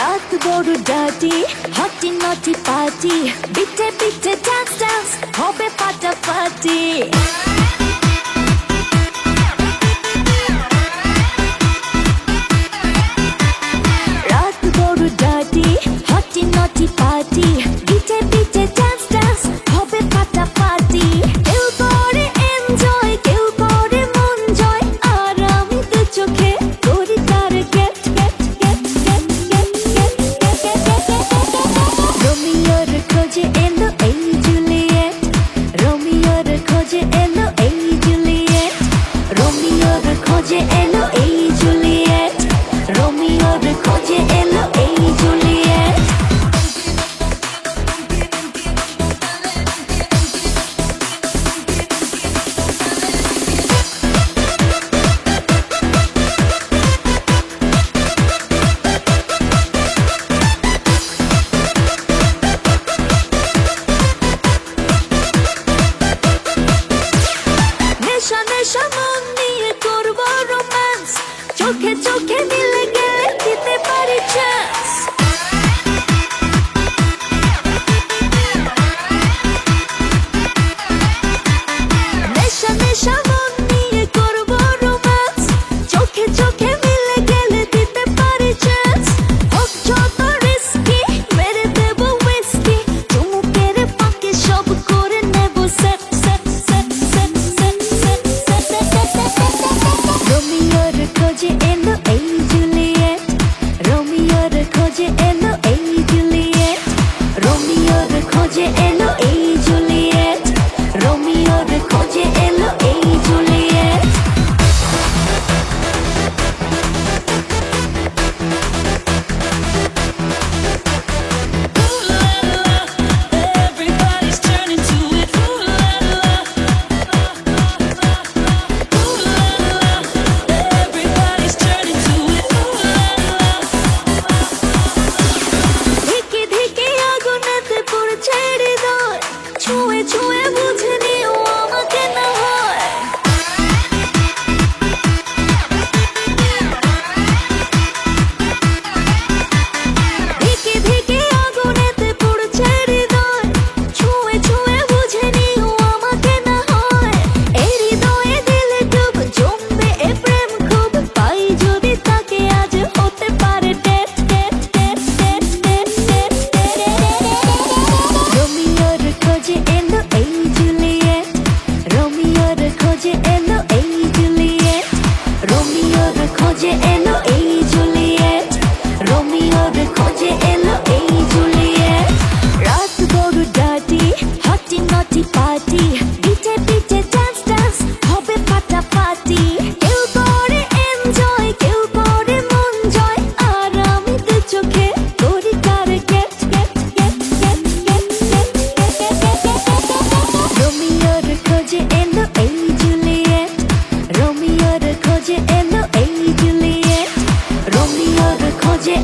রাত বড় ডাটি হটি নটি পার্টি বিটে বিটে ডান্স ডান্স হবে ফাটাফাটি রাত বড় ডাটি হটি নটি পার্টি বিটে বিটে ডান্স ডান্স হবে ফাটাফাটি কেউ করে এনজয় কেউ করে মন জয় আর আমি তো চোখে করি তার gate gate gate gate gate gate রোমিওর খোঁজে এলো এই জুলিয়েট রোমিওর খোঁজে এলো এই জুলিয়েট রোমিওর খোঁজে এলো এই জুলিয়েট রোমিওর খোঁজে এলো এই জুলিয়েট নেশা নেশা মন নিয়ে করবো রোম্যান্স চোখে চোখে মিলে গেলে দিতে পারি চান্স নেশা নেশা মন নিয়ে করবো রোম্যান্স চোখে চোখে মিলে গেলে দিতে পারি চান্স হোক যত রিস্কি মেরে দেবো হুইস্কি চুমুকের পাকে সব করে নেব set set set set set set set রোমিওর খোঁজে এলো এই জুলিয়েট রোমিওর খোঁজে এলো এই জুলিয়েট রোমিওর খোঁজে এলো এই জুলিয়েট রোমিওর খোঁজে এলো এই Juliet Everybody's turning to it. Ooh la la. Ooh la la. Everybody's turning to it. Ooh la la. ধিকে ধিকে আগুনেতে পড়ছে হৃদয় ছুঁয়ে ছুঁয়ে বুঝে নিও আমাকে না হয় ধিকে ধিকে আগুনেতে পড়ছে হৃদয় ছুঁয়ে ছুঁয়ে বুঝে নিও আমাকে না হয় এই হৃদয়ে দিলে ডুব জমবে এ প্রেম খুব পাই যদি তাকে আজ হতে পারে date date date date date date রোমিওর খোঁজে এলো এই জুলিয়েট রোমিওর খোঁজে এলো এই জুলিয়েট রোমিওর খোঁজে এলো এই জুলিয়েট রোমিওর খোঁজে এলো এই জুলিয়েট রাত বড় ডাটি হটি নটি পার্টি বিটে বিটে ডান্স ডান্স হবে ফাটাফাটি কেউ করে এনজয় কেউ করে মন জয় আর আমি তো চোখে করি তার gate gate gate gate gate gate রোমিওর খোঁজে এলো এই জুলিয়েট রোমিওর খোঁজে এলো এই জুলিয়েট রোমিওর খোঁজে